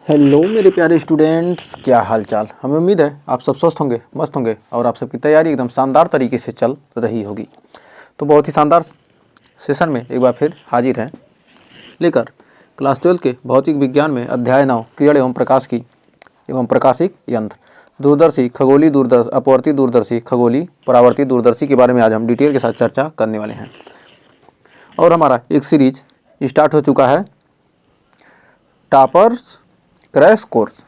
Hello मेरे प्यारे students, क्या हाल चाल। हमें उम्मीद है आप सब स्वस्थ होंगे, मस्त होंगे और आप सबकी तैयारी एकदम शानदार तरीके से चल रही होगी। तो बहुत ही शानदार सेशन में एक बार फिर हाजिर हैं लेकर क्लास 12 के भौतिक विज्ञान में अध्याय 9 किरण एवं प्रकाश की एवं प्रकाशिक यंत्र, दूरदर्शी, खगोली दूरदर्शी, अपवर्ती दूरदर्शी, खगोली परावर्ती दूरदर्शी के बारे में आज हम डिटेल के साथ चर्चा करने वाले हैं। और हमारा एक सीरीज स्टार्ट हो चुका है, टॉपर्स क्रैश कोर्स।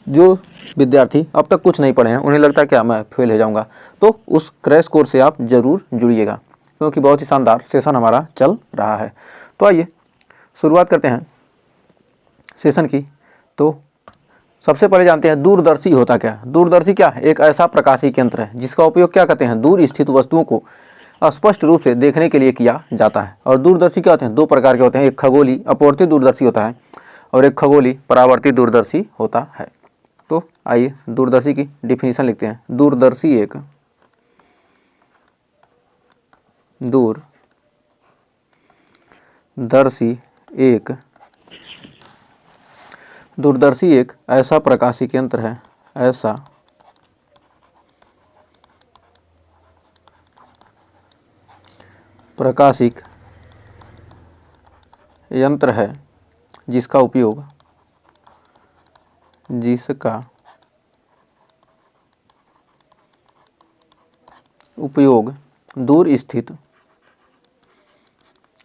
जो विद्यार्थी अब तक कुछ नहीं पढ़े हैं, उन्हें लगता है क्या मैं फेल हो जाऊंगा, तो उस क्रैश कोर्स से आप ज़रूर जुड़िएगा, क्योंकि बहुत ही शानदार सेशन हमारा चल रहा है। तो आइए शुरुआत करते हैं सेशन की। तो सबसे पहले जानते हैं दूरदर्शी होता क्या है। दूरदर्शी क्या है? एक ऐसा प्रकाशिक यंत्र है जिसका उपयोग क्या करते हैं, दूर स्थित वस्तुओं को स्पष्ट रूप से देखने के लिए किया जाता है। और दूरदर्शी क्या होते हैं? दो प्रकार के होते हैं, एक खगोली अपवर्ती दूरदर्शी होता है और एक खगोली परावर्ती दूरदर्शी होता है। तो आइए दूरदर्शी की डिफिनीशन लिखते हैं। दूरदर्शी एक दूरदर्शी एक ऐसा प्रकाशिक यंत्र है, ऐसा प्रकाशिक यंत्र है जिसका उपयोग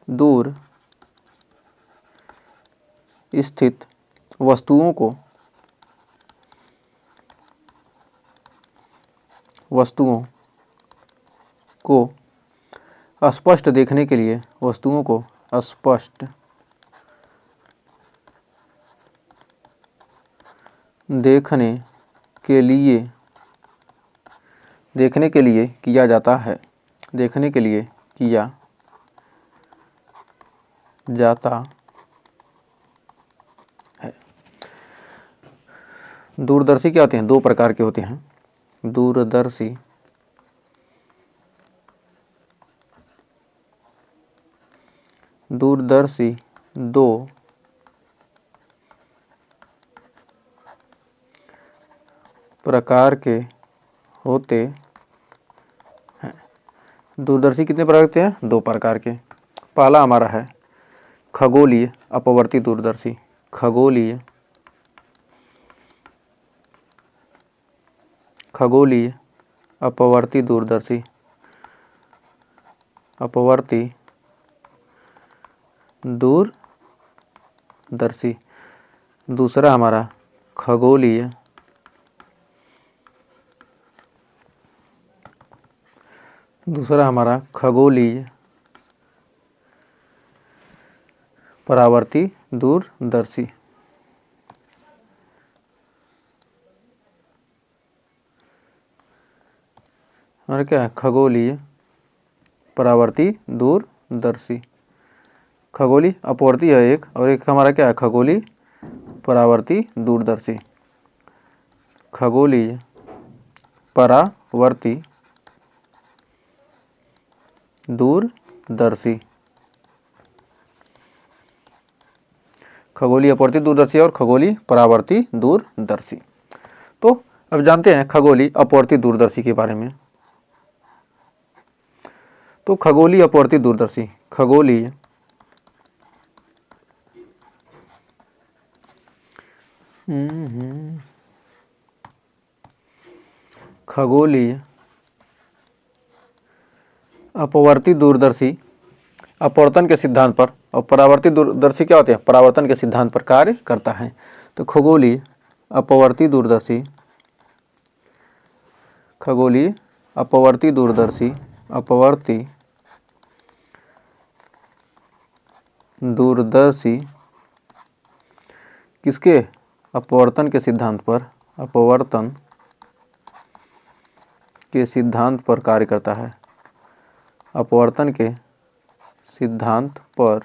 दूर स्थित वस्तुओं को स्पष्ट देखने के लिए देखने के लिए किया जाता है। दूरदर्शी क्या होते हैं? दो प्रकार के होते हैं। दूरदर्शी दो प्रकार के होते हैं। दूरदर्शी कितने प्रकार के हैं? दो प्रकार के। पहला हमारा है खगोलीय अपवर्ती दूरदर्शी। खगोलीय अपवर्ती दूरदर्शी। दूसरा हमारा खगोलीय परावर्ती दूरदर्शी। हमारा क्या है? खगोलीय परावर्ती दूरदर्शी। खगोली अपवर्ती है एक, और एक हमारा क्या है? खगोली परावर्ती दूरदर्शी। खगोलीय परावर्ती दूरदर्शी, खगोलीय अपवर्ती दूरदर्शी और खगोली परावर्ती दूरदर्शी। तो अब जानते हैं खगोली अपवर्ती दूरदर्शी के बारे में। तो खगोली अपवर्ती दूरदर्शी, खगोलीय अपवर्ती दूरदर्शी अपवर्तन के सिद्धांत पर, और परावर्ती दूरदर्शी क्या होते हैं? परावर्तन के सिद्धांत पर कार्य करता है। तो खगोलीय अपवर्ती दूरदर्शी किसके? अपवर्तन के सिद्धांत पर कार्य करता है। अपवर्तन के सिद्धांत पर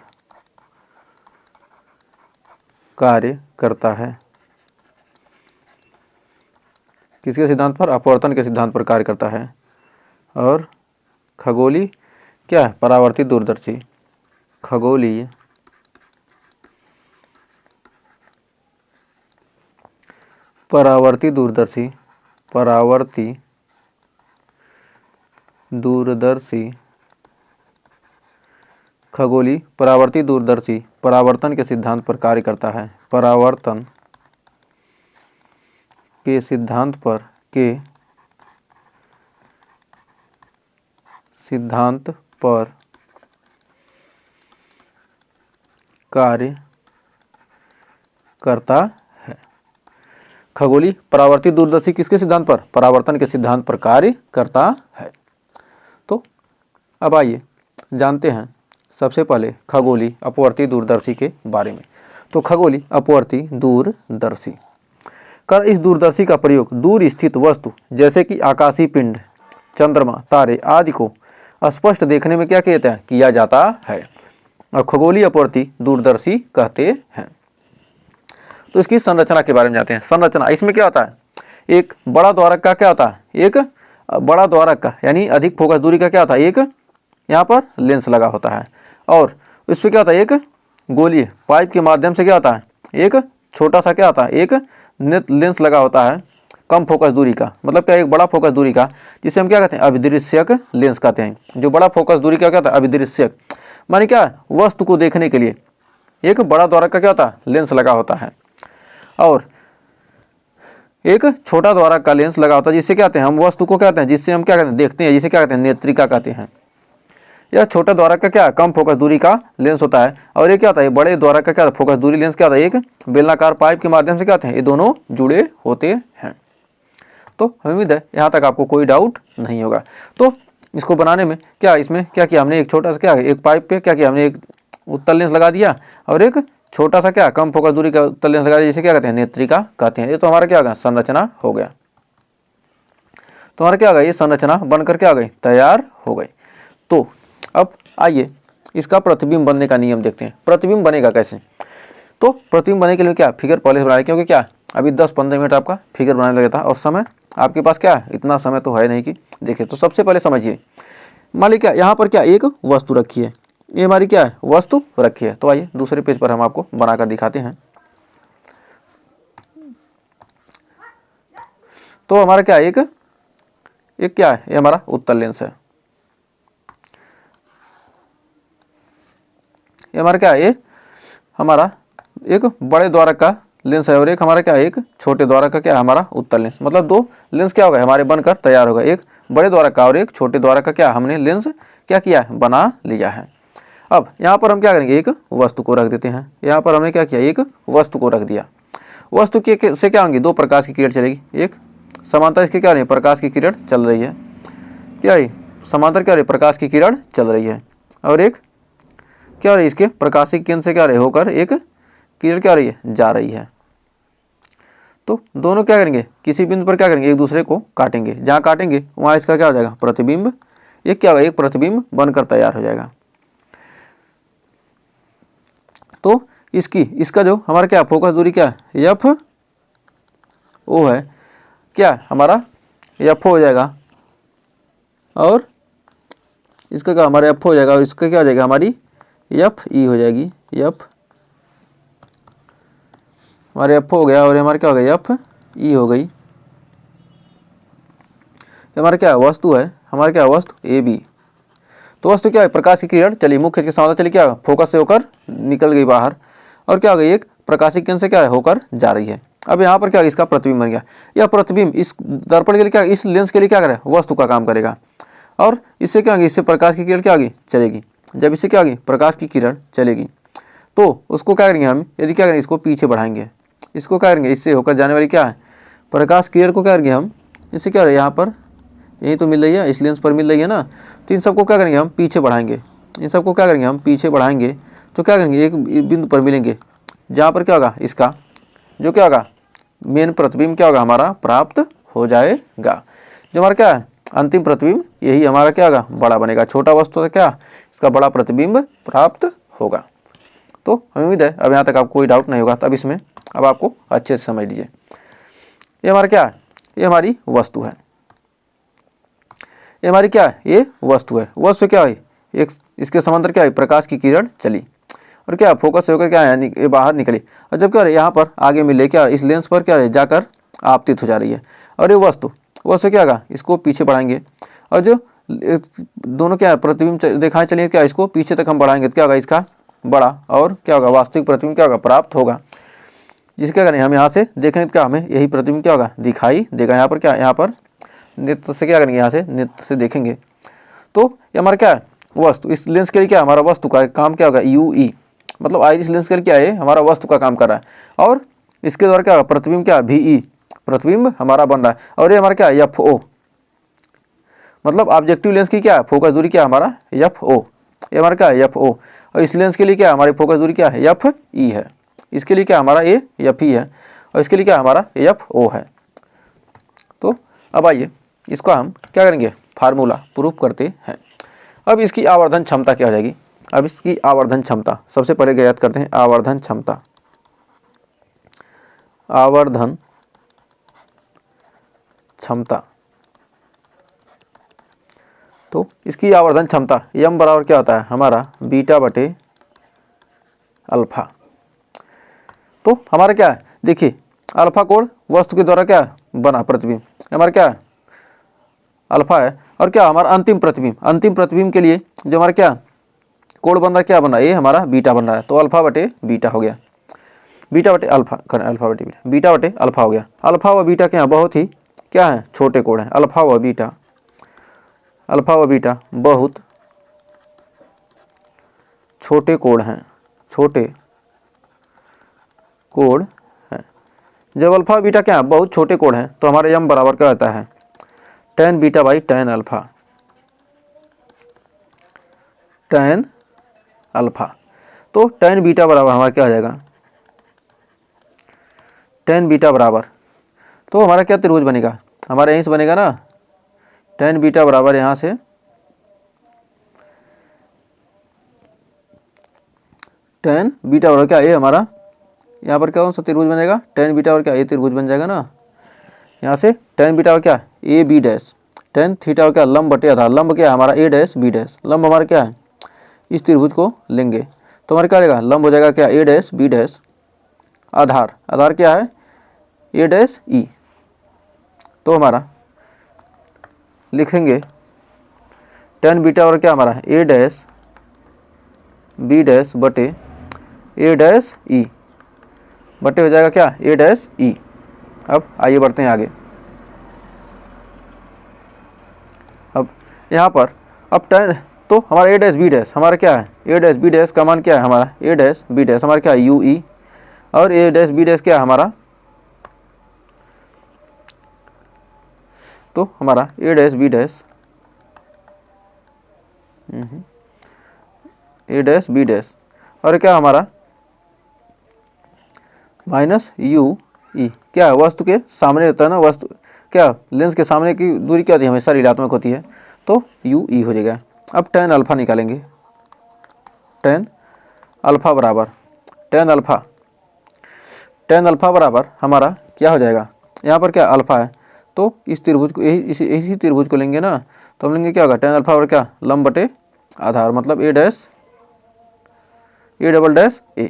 कार्य करता है। किसके सिद्धांत पर? अपवर्तन के सिद्धांत पर कार्य करता है। और खगोली क्या है? परावर्ती दूरदर्शी। खगोलीय परावर्ती दूरदर्शी, परावर्ती दूरदर्शी खगोली परावर्ती दूरदर्शी परावर्तन के सिद्धांत पर कार्य करता है। परावर्तन के सिद्धांत पर कार्य करता है। खगोली परावर्ती दूरदर्शी किसके सिद्धांत पर? परावर्तन के सिद्धांत पर कार्य करता है। तो अब आइए जानते हैं सबसे पहले खगोली अपवर्ती दूरदर्शी के बारे में। तो खगोली अपवर्ती दूरदर्शी कर इस दूरदर्शी का प्रयोग दूर स्थित वस्तु जैसे कि आकाशीय पिंड, चंद्रमा, तारे आदि को स्पष्ट देखने में क्या कहते हैं? किया जाता है और खगोलीय अपवर्ती दूरदर्शी कहते हैं। तो इसकी संरचना के बारे में जानते हैं। संरचना इसमें क्या होता है? एक बड़ा द्वारक का क्या होता है? एक बड़ा द्वारक का यानी अधिक फोकस दूरी का क्या होता है? एक यहाँ पर लेंस लगा होता है और इस पर क्या होता है? एक गोलीय पाइप के माध्यम से क्या होता है? एक छोटा सा क्या होता है? एक लेंस लगा होता है कम फोकस दूरी का, मतलब क्या? एक बड़ा फोकस दूरी का, जिसे हम क्या कहते हैं? अभिदृश्यक लेंस कहते हैं। जो बड़ा फोकस दूरी का क्या होता है? अभिदृश्यक माने क्या? वस्तु को देखने के लिए एक बड़ा द्वारक का क्या होता है? लेंस लगा होता है और एक छोटा द्वारक का लेंस लगा होता है जिससे क्या कहते हैं? हम वस्तु को क्या कहते हैं? जिससे हम क्या कहते हैं? देखते हैं, जिसे क्या कहते हैं? नेत्रिका कहते हैं। यह छोटा द्वारक का क्या? कम फोकस दूरी का लेंस होता है और ये क्या होता है? बड़े द्वारक का क्या? फोकस दूरी लेंस क्या होता है? एक बेलनाकार पाइप के माध्यम से क्या होते हैं? ये दोनों जुड़े होते हैं। तो हमें उम्मीद है यहाँ तक आपको कोई डाउट नहीं होगा। तो इसको बनाने में क्या, इसमें क्या किया हमने? एक छोटा सा क्या, एक पाइप पे क्या किया हमने? एक उत्तल लेंस लगा दिया और एक छोटा सा क्या? कम फोकस दूरी का उत्तल लेंस लगा दिया, जिसे क्या कहते हैं? नेत्रिका कहते हैं। ये तो हमारा क्या होगा? संरचना हो गया। तो हमारा क्या होगा? ये संरचना बनकर क्या हो गई? तैयार हो गई। तो अब आइए इसका प्रतिबिंब बनने का नियम देखते हैं। प्रतिबिंब बनेगा कैसे? तो प्रतिबिंब बनने के लिए क्या फिगर पहले से बनाए, क्योंकि क्या अभी 10-15 मिनट आपका फिगर बनाने लगता है और समय आपके पास क्या है? इतना समय तो है नहीं कि देखिए। तो सबसे पहले समझिए, मान लीजिए क्या यहाँ पर क्या एक वस्तु रखी है, ये हमारी क्या है? वस्तु रखी है। तो आइए दूसरे पेज पर हम आपको बनाकर दिखाते हैं। तो हमारा क्या एक क्या है? ये हमारा उत्तल लेंस है। ये हमारा क्या है? ये हमारा एक बड़े द्वारक का लेंस है और एक हमारा क्या है? एक छोटे द्वारक का क्या है? हमारा उत्तल लेंस। मतलब दो लेंस क्या होगा? हमारे बनकर तैयार होगा, एक बड़े द्वारक का और एक छोटे द्वारक का क्या हमने लेंस क्या किया है? बना लिया है। अब यहाँ पर हम क्या करेंगे? एक वस्तु को रख देते हैं। यहाँ पर हमने क्या किया? एक वस्तु को रख दिया। वस्तु के से क्या होंगी? दो प्रकाश की किरण चलेगी। एक समांतर इसके क्या रही है? प्रकाश की किरण चल रही है। क्या है? समांतर क्या रही? प्रकाश की किरण चल रही है और एक क्या हो रही है? इसके प्रकाशिक केंद्र से क्या रही होकर एक किरण क्या रही है? जा रही है। तो दोनों क्या करेंगे? किसी बिंदु पर क्या करेंगे? एक दूसरे को काटेंगे। जहाँ काटेंगे वहाँ इसका क्या हो जाएगा? प्रतिबिंब। एक क्या होगा? एक प्रतिबिंब बनकर तैयार हो जाएगा। तो इसका जो हमारा क्या फोकस दूरी क्या है? एफ ओ है। क्या हमारा एफ हो जाएगा और इसका क्या? हमारा एफ हो जाएगा और इसका क्या हो जाएगा? हमारी एफ ई हो जाएगी। एफ हमारे एफ हो गया और हमारे क्या हो गया? एफ ई हो गई। हमारा क्या वस्तु है? हमारा क्या वस्तु? A B. तो वस्तु क्या है? प्रकाश की किरण चली मुख्य के समांतर चली, क्या फोकस से होकर निकल गई बाहर और क्या हो गई? एक प्रकाशिक केंद्र से क्या है? होकर जा रही है। अब यहाँ पर क्या इसका प्रतिबिंब बन गया। यह प्रतिबिंब इस दर्पण के लिए क्या, इस लेंस के लिए क्या करे? वस्तु का काम करेगा और इससे क्या होगी? इससे प्रकाश की किरण क्या होगी? चलेगी। जब इससे क्या होगी? प्रकाश की किरण चलेगी तो उसको क्या करेंगे हम? यदि क्या करेंगे? इसको पीछे बढ़ाएंगे। इसको क्या करेंगे? इससे होकर जाने वाली क्या है? प्रकाश किरण को क्या करेंगे हम? इससे क्या है? यहाँ पर यही तो मिल रही है, इस लेंस पर मिल रही है ना। तो इन सबको क्या करेंगे हम? पीछे बढ़ाएंगे। इन सबको क्या करेंगे हम? पीछे बढ़ाएंगे तो क्या करेंगे? एक बिंदु पर मिलेंगे जहाँ पर क्या होगा? इसका जो क्या होगा? मेन प्रतिबिंब क्या होगा? हमारा प्राप्त हो जाएगा। जो हमारा क्या है? अंतिम प्रतिबिंब यही हमारा क्या होगा? बड़ा बनेगा। छोटा वस्तु से क्या इसका बड़ा प्रतिबिंब प्राप्त होगा। तो हमें उम्मीद है अब यहाँ तक आपको कोई डाउट नहीं होगा। तब इसमें अब आपको अच्छे से समझ लीजिए। ये हमारा क्या है? ये हमारी वस्तु है। ये हमारी क्या है? ये वस्तु है। वस्तु क्या है? एक इसके समांतर क्या है? प्रकाश की किरण चली और क्या फोकस से होकर क्या है? ये बाहर निकली और जब क्या है? यहाँ पर आगे मिले क्या? इस लेंस पर क्या है? जाकर आपतित हो जा रही है। और ये वस्तु क्या होगा, इसको पीछे बढ़ाएंगे और जो दोनों क्या प्रतिबिंब दिखाएं, चलिए क्या इसको पीछे तक हम बढ़ाएंगे तो क्या होगा, इसका बड़ा और क्या होगा वास्तविक प्रतिबिंब क्या होगा प्राप्त होगा। जिसके क्या करेंगे हम यहाँ से देखेंगे तो क्या हमें यही प्रतिबिंब क्या होगा दिखाई देगा। यहाँ पर क्या, यहाँ पर नेत्र से क्या करेंगे, यहाँ से नेत्र से देखेंगे तो ये हमारा क्या है वस्तु। इस लेंस के लिए क्या हमारा वस्तु का काम क्या होगा UE, मतलब आइरिस लेंस के लिए क्या है हमारा वस्तु का काम कर रहा है। और इसके द्वारा क्या होगा प्रतिबिंब क्या VE प्रतिबिंब हमारा बन रहा है। और ये हमारा क्या है FO, मतलब ऑब्जेक्टिव लेंस की क्या है फोकस दूरी क्या है हमारा FO, ये हमारा क्या है FO। और इस लेंस के लिए क्या हमारी फोकस दूरी क्या है FE है। इसके लिए क्या हमारा FE है और इसके लिए क्या हमारा FO है। तो अब आइए इसको हम क्या करेंगे फार्मूला प्रूफ करते हैं। अब इसकी आवर्धन क्षमता क्या हो जाएगी, अब इसकी आवर्धन क्षमता सबसे पहले ज्ञात करते हैं। आवर्धन क्षमता, आवर्धन क्षमता, तो इसकी आवर्धन क्षमता m बराबर क्या होता है हमारा बीटा बटे अल्फा। तो हमारा क्या है देखिए अल्फा कोण वस्तु के द्वारा क्या बना प्रतिबिंब, हमारा क्या है अल्फा है। और क्या हमारा अंतिम प्रतिबिंब के लिए जो हमारा क्या कोण बन रहा है क्या बन रहा है, ये हमारा बीटा बन रहा है। तो अल्फा बटे बीटा हो गया, बीटा बटे अल्फा अल्फा बटे बीटा, बीटा बटे अल्फा हो गया। अल्फा व बीटा क्या बहुत ही क्या है छोटे कोण है। अल्फा व बीटा, अल्फा व बीटा बहुत छोटे कोण हैं, छोटे कोण हैं। जब अल्फा बीटा क्या है बहुत छोटे कोण हैं तो हमारे m बराबर क्या होता है tan beta by tan alpha, tan alpha. तो tan बीटा बराबर हमारा क्या हो जाएगा tan बीटा बराबर, तो हमारा क्या त्रिभुज बनेगा हमारा यहीं से बनेगा ना tan बीटा बराबर यहाँ से tan बीटा बराबर क्या ये हमारा यहाँ पर क्या कौन सा त्रिभुज बनेगा tan बीटा और क्या ये त्रिभुज बन जाएगा ना। यहाँ से tan बीटा और क्या AB डैश, tan थीटा और क्या लंब बटे आधार, लंब क्या है हमारा A डैश B डैश, लंब हमारा क्या है इस त्रिभुज को लेंगे तो हमारा क्या रहेगा लंब हो जाएगा क्या A dash B dash, Aadhaar Aadhaar क्या है A डैश E। तो हमारा लिखेंगे tan बीटा और क्या हमारा A डैश B डैश बटे A डैश E बटे हो जाएगा क्या A डैश E। अब आइए बढ़ते हैं आगे। अब यहाँ पर अब tan तो हमारा A डैश B डैश हमारा क्या है A डैश B डैश का मान क्या है हमारा A डैश B डैश हमारा क्या है UE और A डैश B डैश क्या है हमारा, तो हमारा A dash B dash A dash B dash और क्या हमारा माइनस UE क्या है वस्तु के सामने होता है ना, वस्तु क्या लेंस के सामने की दूरी क्या होती है हमेशा ऋणात्मक होती है तो UE हो जाएगा। अब tan अल्फा निकालेंगे, tan अल्फा बराबर tan अल्फा बराबर हमारा क्या हो जाएगा यहाँ पर क्या अल्फा है तो इस त्रिभुज को इसी त्रिभुज को लेंगे ना तो हम लेंगे क्या होगा tan अल्फा और क्या लंब बटे आधार, मतलब A dash A double dash A।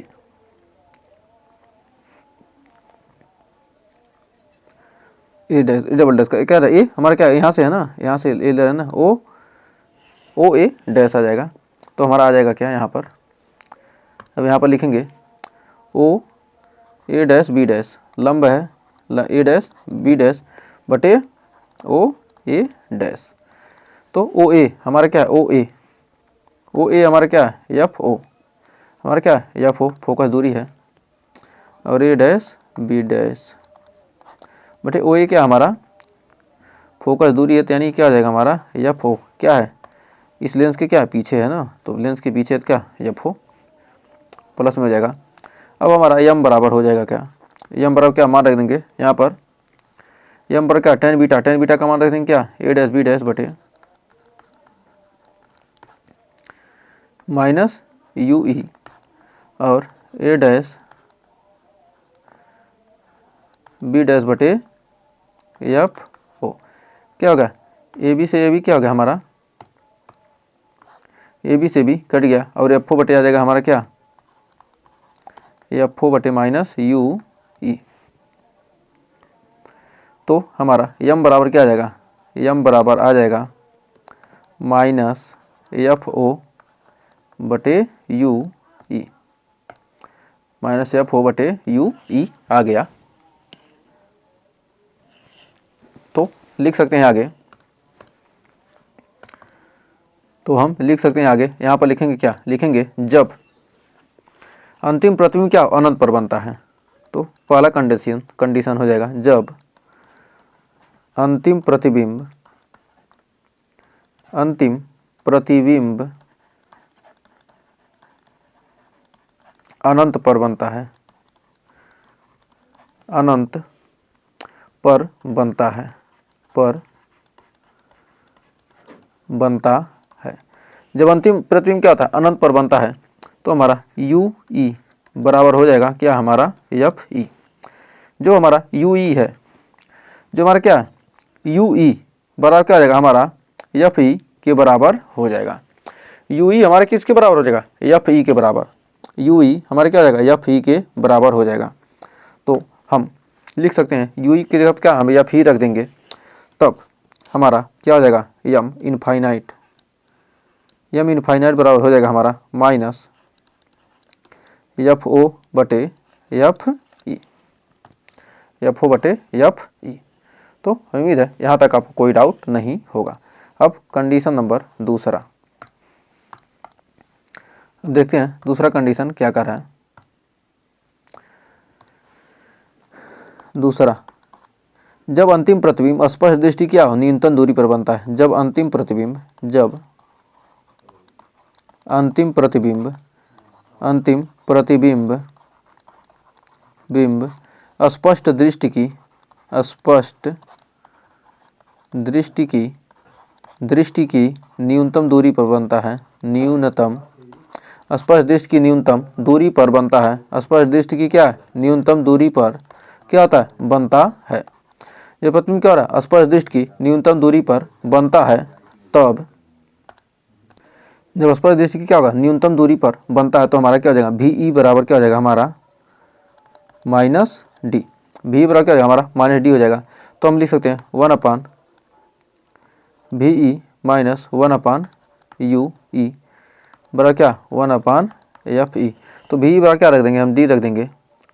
A dash A double dash का क्या है ए हमारा क्या यहाँ से है ना, यहाँ से ए ले रहे हैं ना ओ ए डैश आ जाएगा। तो हमारा आ जाएगा क्या यहाँ पर, अब यहाँ पर लिखेंगे ओ ए डैश बी डैश लंब है ए डैश बी डैश बटे ओ ए डैश। तो ओ ए हमारा क्या है ओ ए हमारा क्या है FO, हमारा क्या है FO फोकस दूरी है और ए डैश बी डैश बटे ओ ए क्या हमारा फोकस दूरी है, तो यानी क्या हो जाएगा हमारा FO क्या है इस लेंस के क्या पीछे है ना, तो लेंस के पीछे क्या FO प्लस में हो जाएगा। अब हमारा m बराबर हो जाएगा क्या m बराबर क्या मान रख देंगे यहाँ पर m पर क्या tan बीटा का मान रख देंगे क्या A डैश B डैश बटे माइनस UE और A डैश B डैश बटे FO क्या होगा AB से AB क्या हो गया हमारा AB से B कट गया और FO बटे आ जाएगा हमारा क्या FO बटे माइनस UE। तो हमारा यम बराबर क्या आ जाएगा, यम बराबर आ जाएगा माइनस एफ ओ बटे U E, minus F O बटे यू ई आ गया। तो लिख सकते हैं आगे, तो हम लिख सकते हैं आगे, यहाँ पर लिखेंगे क्या, लिखेंगे जब अंतिम प्रतिबिंब क्या अनंत पर बनता है। तो पहला कंडीशन हो जाएगा जब अंतिम प्रतिबिंब अनंत पर बनता है, अनंत पर बनता है, पर बनता है। जब अंतिम प्रतिबिंब क्या होता है, अनंत पर बनता है, तो हमारा यू ई बराबर हो जाएगा क्या, हमारा एफ ई। जो हमारा यू ई है, जो हमारा क्या है यू ई बराबर क्या हो जाएगा, हमारा एफ ई के बराबर हो जाएगा। यू ई हमारे किसके बराबर हो जाएगा, एफ ई के बराबर। यू ई हमारे क्या हो जाएगा, एफ ई के बराबर हो जाएगा। तो हम लिख सकते हैं यू ई की जगह क्या हम एफ ई रख देंगे, तब हमारा क्या हो जाएगा, यम इनफाइनाइट, यम इनफाइनाइट बराबर हो जाएगा हमारा माइनस एफ ओ बटे एफ ई, एफ ओ बटे एफ ई। तो उम्मीद है यहाँ तक आपको कोई डाउट नहीं होगा। अब कंडीशन नंबर दूसरा देखते हैं, दूसरा कंडीशन क्या कर रहा है। दूसरा, जब अंतिम प्रतिबिंब स्पष्ट दृष्टि क्या हो न्यूनतम दूरी पर बनता है। जब अंतिम प्रतिबिंब स्पष्ट दृष्टि की न्यूनतम दूरी पर बनता है, स्पष्ट दृष्टि की न्यूनतम दूरी पर बनता है, स्पष्ट दृष्टि की क्या है, न्यूनतम दूरी पर क्या होता है, बनता है। ये प्रतिबिंब क्या हो रहा है, स्पष्ट दृष्टि की न्यूनतम दूरी पर बनता है, तब जब स्पष्ट दृष्टि की क्या होगा, न्यूनतम दूरी पर बनता है, तो हमारा क्या हो जाएगा, भी ई बराबर क्या हो जाएगा, हमारा माइनस डी। भी बराबर क्या हो जाएगा, हमारा माइनस डी हो जाएगा। तो हम लिख सकते हैं 1 भी ई माइनस 1 यू ई बराबर क्या 1 एफ ई। तो भी बराबर क्या रख देंगे, हम डी रख देंगे,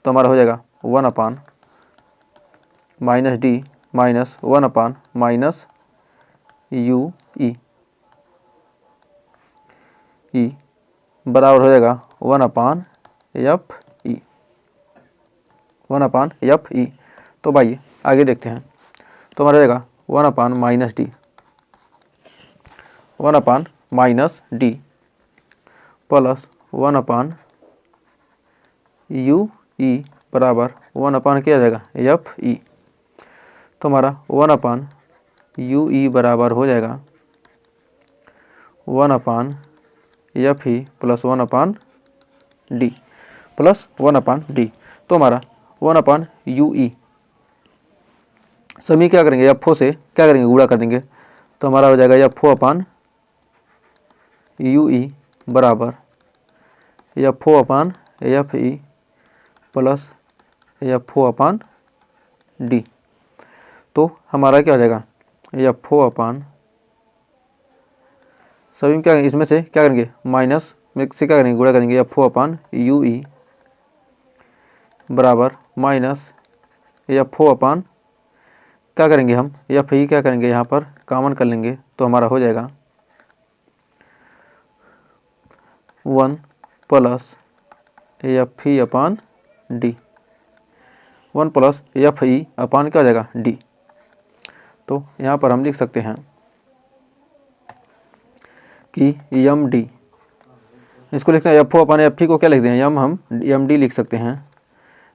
तो हमारा हो जाएगा 1 minus D minus 1 minus you E बराबर हो जाएगा 1 एफ ई, 1 एफ ई। तो भाई आगे देखते हैं, तो हमारा हो जाएगा 1 minus D, 1 minus D plus 1 you E बराबर 1 क्या आ जाएगा, एफ ई। तो हमारा 1 यू ई बराबर हो जाएगा 1 F E plus 1 D plus 1 D. तो हमारा 1 यू ई सभी क्या करेंगे, एफ ओ से क्या करेंगे, गुणा कर देंगे, तो हमारा हो जाएगा एफ ओ अपान यू ई बराबर F O upon F E plus F O upon D. तो हमारा क्या हो जाएगा, एफ ओ अपान सभी में क्या करेंगे, इसमें से क्या करेंगे, माइनस में से क्या करेंगे, गुणा करेंगे, एफ ओ अपान यू ई बराबर माइनस एफ ओ अपान क्या करेंगे, हम एफ ई क्या करेंगे, यहाँ पर कॉमन कर लेंगे, तो हमारा हो जाएगा 1 plus F E upon D, 1 plus F E अपान क्या हो जाएगा, डी। तो यहाँ पर हम लिख सकते हैं कि एम डी, इसको लिखते हैं एफ ओ अपान एफ ई को क्या लिखते हैं, हम एम डी लिख सकते हैं,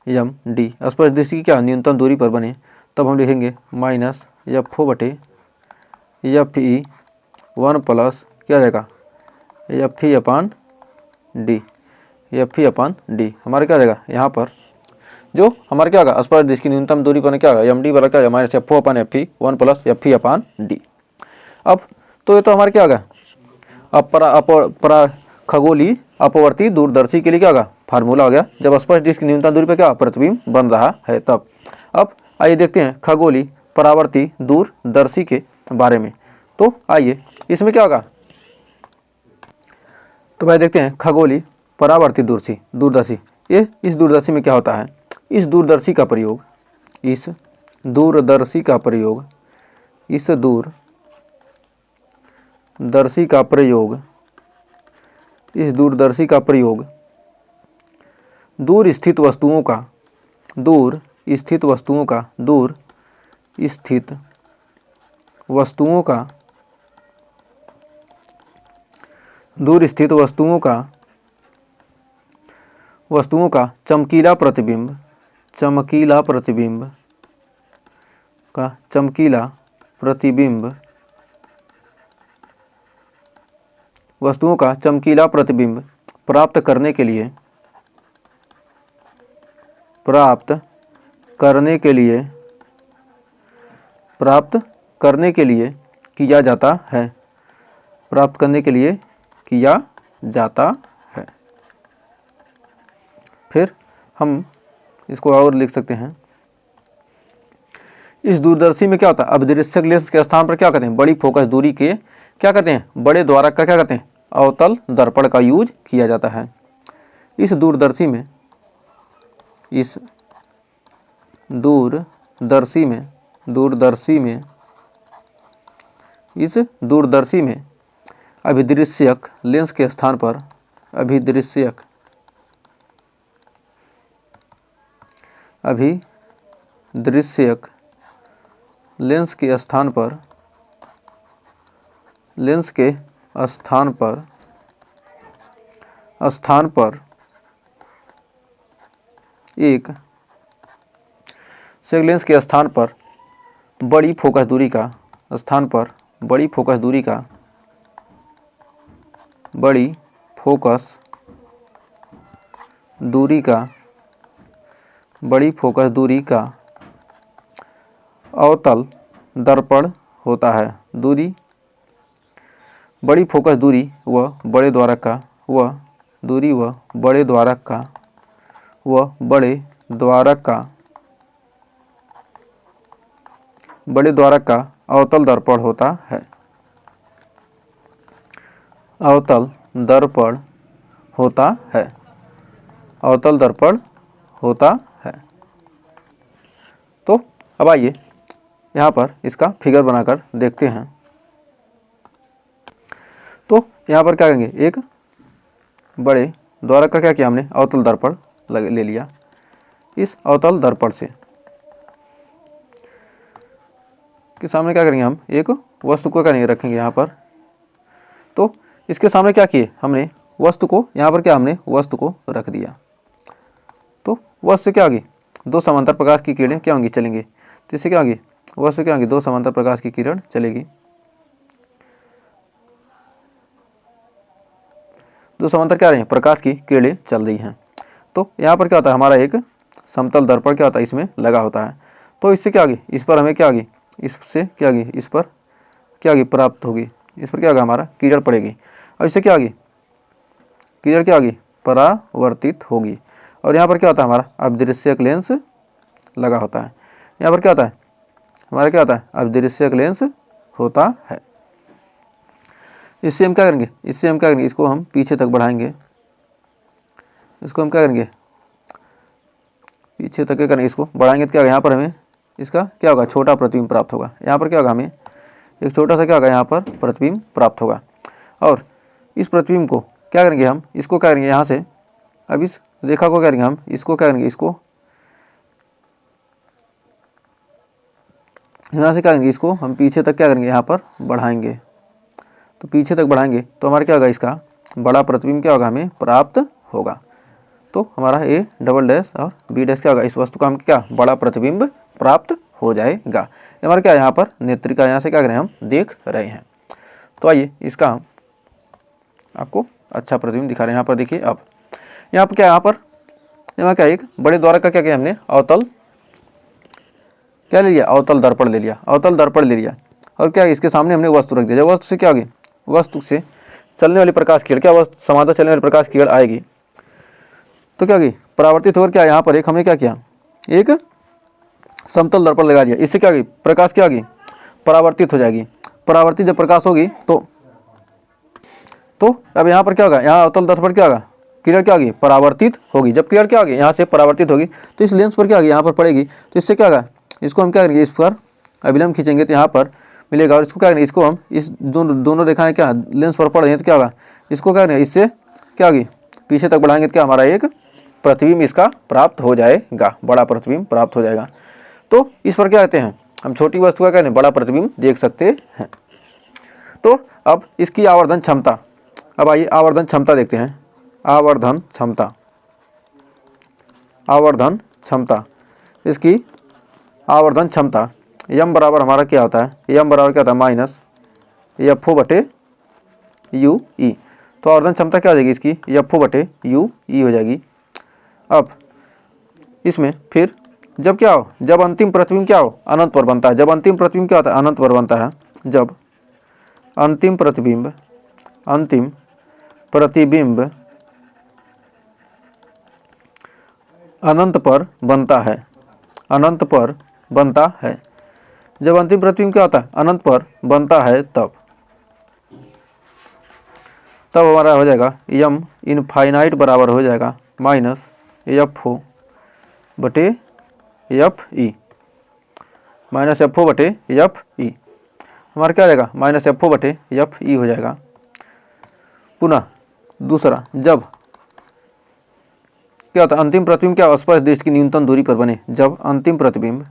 एम डी स्पष्ट दृष्टि की क्या न्यूनतम दूरी पर बने, तब हम लिखेंगे माइनस एफ ओ बटे एफ ई 1 प्लस क्या हो जाएगा, F E upon D, F E upon D. हमारे क्या हो जाएगा, यहाँ पर जो हमारे क्या होगा, स्पष्ट दृष्टि की न्यूनतम दूरी पर क्या होगा, एम डी बराबर क्या होगा, minus F O upon F E 1 plus F E upon D. अब तो ये तो हमारे क्या होगा, खगोलीय अपवर्ती दूरदर्शी के लिए क्या होगा, फार्मूला हो गया, जब स्पष्ट दृष्टि की न्यूनतम दूरी पर क्या प्रतिबिंब बन रहा है तब। अब आइए देखते हैं खगोलीय परावर्ती दूरदर्शी के बारे में। तो आइए इसमें क्या होगा, तो भाई देखते हैं खगोलीय परावर्ती दूरदर्शी। ये इस दूरदर्शी में क्या होता है, इस दूरदर्शी का प्रयोग इस दूरदर्शी का प्रयोग दूर स्थित वस्तुओं का चमकीला प्रतिबिंब प्राप्त करने के लिए किया जाता है। फिर हम इसको और लिख सकते हैं, इस दूरदर्शी में क्या होता है, अभिदृश्यक लेंस के स्थान पर क्या करते हैं, बड़ी फोकस दूरी के क्या करते हैं, बड़े द्वारक का क्या करते हैं, अवतल दर्पण का यूज किया जाता है। इस दूरदर्शी में अभिदृश्यक लेंस के स्थान पर लेंस के स्थान पर एक लेंस के स्थान पर बड़ी फोकस दूरी का अवतल दर्पण होता है। बड़ी फोकस दूरी व बड़े द्वारक का अवतल दर्पण होता है। तो अब आइए यहाँ पर इसका फिगर बनाकर देखते हैं। तो यहाँ पर क्या करेंगे, एक बड़े द्वारक का क्या किया हमने, अवतल दर्पण ले लिया। इस अवतल दर्पण से के सामने क्या करेंगे, हम एक वस्तु को करेंगे, रखेंगे यहाँ पर। तो इसके सामने क्या किए हमने, वस्तु को यहाँ पर क्या हमने वस्तु को रख दिया। तो वस्तु से क्या होगी, दो समांतर प्रकाश की किरणें क्या होंगी, चलेंगी। तो इससे क्या होगी, वस्तु से क्या होगी, दो समांतर प्रकाश की किरण चलेगी। दो समांतर क्या रही हैं, प्रकाश की किरणें चल रही हैं। तो यहाँ पर क्या होता है, हमारा एक समतल दर्पण क्या होता है, इसमें लगा होता है। तो इससे क्या होगी, इस पर हमें क्या होगी, इससे क्या होगी, इस पर क्या होगी, प्राप्त होगी। इस पर क्या होगा, हमारा किरण पड़ेगी। और इससे क्या होगी, किरण क्या होगी, परावर्तित होगी। और यहाँ पर क्या होता है, हमारा अभिदृश्यक लेंस लगा होता है। यहाँ पर क्या होता है, हमारा क्या होता है, अभिदृश्यक लेंस होता है। इससे हम क्या करेंगे, इसको हम पीछे तक बढ़ाएंगे। इसको हम क्या करेंगे, पीछे तक क्या करेंगे, इसको बढ़ाएंगे तो क्या होगा, यहाँ पर हमें इसका क्या होगा, छोटा प्रतिबिंब प्राप्त होगा। यहाँ पर क्या होगा, हमें एक छोटा सा क्या होगा, यहाँ पर प्रतिबिंब प्राप्त होगा। और इस प्रतिबिंब को क्या करेंगे, हम इसको क्या करेंगे, यहाँ से अब इस रेखा को क्या करेंगे, हम इसको क्या करेंगे, इसको यहाँ से क्या करेंगे, इसको हम पीछे तक क्या करेंगे, यहाँ पर बढ़ाएंगे। तो पीछे तक बढ़ाएंगे तो हमारा क्या होगा, इसका बड़ा प्रतिबिंब क्या होगा, हमें प्राप्त होगा। तो हमारा A डबल डैश और B डैश क्या होगा, इस वस्तु का हम क्या बड़ा प्रतिबिंब प्राप्त हो जाएगा। हमारा क्या यहाँ पर नेत्रिका, यहाँ से क्या करें, हम देख रहे हैं। तो आइए इसका हम आपको अच्छा प्रतिबिंब दिखा रहे हैं। यहाँ पर देखिए, अब यहाँ पर क्या, यहाँ क्या एक बड़े द्वारक का क्या किया हमने, अवतल क्या ले लिया, अवतल दर्पण ले लिया, और क्या इसके सामने हमने वस्तु रख दिया। जब वस्तु से क्या होगी, वस्तु से चलने वाली प्रकाश किरण, क्या वस्तु समांतर चलने वाली प्रकाश किरण आएगी तो क्या होगी, परावर्तित होकर क्या यहाँ पर एक हमने क्या किया, एक समतल दर्पण लगा दिया, इससे क्या होगी, प्रकाश क्या होगी, परावर्तित हो जाएगी। परावर्तित जब प्रकाश होगी तो अब यहाँ पर क्या होगा, यहाँ अवतल दर्पण क्या होगा, किरण क्या होगी, परावर्तित होगी। जब किरण क्या होगी यहाँ से परावर्तित होगी तो इस लेंस पर क्या होगी, यहाँ पर पड़ेगी, तो इससे क्या होगा, इसको हम क्या करेंगे, इस पर अभिलंब खींचेंगे तो यहाँ पर मिलेगा, और इसको क्या करेंगे, इसको हम इस दोनों रेखाएं क्या लेंस पर पड़ रही हैं तो क्या होगा, इसको क्या करेंगे, इससे क्या होगी, पीछे तक बढ़ाएंगे तो क्या हमारा एक प्रतिबिंब इसका प्राप्त हो जाएगा, बड़ा प्रतिबिंब प्राप्त हो जाएगा। तो इस पर क्या कहते हैं, हम छोटी वस्तु का क्या कहते हैं, बड़ा प्रतिबिंब देख सकते हैं। तो अब इसकी आवर्धन क्षमता, अब आइए आवर्धन क्षमता देखते हैं। आवर्धन क्षमता, आवर्धन क्षमता, इसकी आवर्धन क्षमता यम बराबर हमारा क्या होता है, यम बराबर क्या होता है, माइनस एफ ओ बटे यू ई। तो आवर्धन क्षमता क्या हो जाएगी इसकी, एफ ओ बटे यू ई हो जाएगी। अब इसमें फिर जब क्या हो, जब अंतिम प्रतिबिंब क्या हो, अनंत पर बनता है। जब अंतिम प्रतिबिंब क्या होता है, अनंत पर बनता है। जब अंतिम प्रतिबिंब अनंत पर बनता है, अनंत पर बनता है। जब अंतिम प्रतिबिंब क्या होता है, अनंत पर बनता है, तब हमारा हो जाएगा यम इनफाइनाइट बराबर हो जाएगा माइनस एफ ओ बटे F E, minus F O बटे एफ ई, हमारा क्या हो जाएगा, माइनस एफ ओ बटे एफ ई हो जाएगा। पुनः दूसरा, जब क्या होता है, अंतिम प्रतिबिंब क्या स्पर्श दृष्टि की न्यूनतम दूरी पर बने। जब अंतिम प्रतिबिंब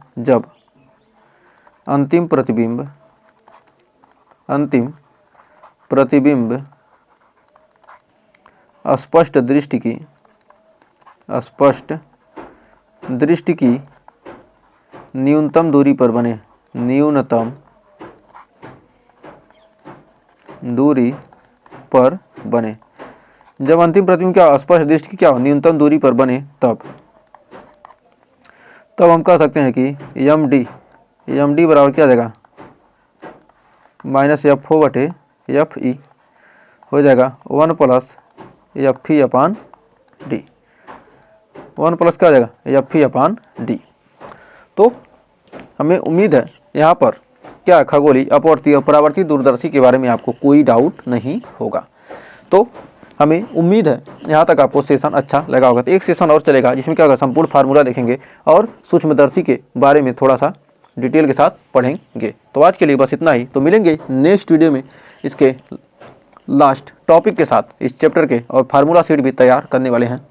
स्पष्ट दृष्टि की न्यूनतम दूरी पर बने, न्यूनतम दूरी पर बने। जब अंतिम प्रतिबिंब क्या स्पष्ट दृष्टि की क्या हो, न्यूनतम दूरी पर बने, तब हम कह सकते हैं कि एम डी बराबर क्या आ जाएगा, माइनस एफ ओ बटे एफ ई हो जाएगा 1 plus F E upon D, 1 plus क्या हो जाएगा, एफ ई अपान डी। तो हमें उम्मीद है यहाँ पर क्या खगोलीय, अपवर्ती और परावर्तित दूरदर्शी के बारे में आपको कोई डाउट नहीं होगा। तो हमें उम्मीद है यहाँ तक आपको सेशन अच्छा लगा होगा। तो एक सेशन और चलेगा जिसमें क्या होगा, संपूर्ण फार्मूला देखेंगे और सूक्ष्मदर्शी के बारे में थोड़ा सा डिटेल के साथ पढ़ेंगे। तो आज के लिए बस इतना ही। तो मिलेंगे नेक्स्ट वीडियो में इसके लास्ट टॉपिक के साथ, इस चैप्टर के, और फार्मूला शीट भी तैयार करने वाले हैं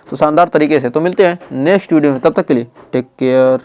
तो शानदार तरीके से। तो मिलते हैं नेक्स्ट वीडियो में, तब तक के लिए टेक केयर।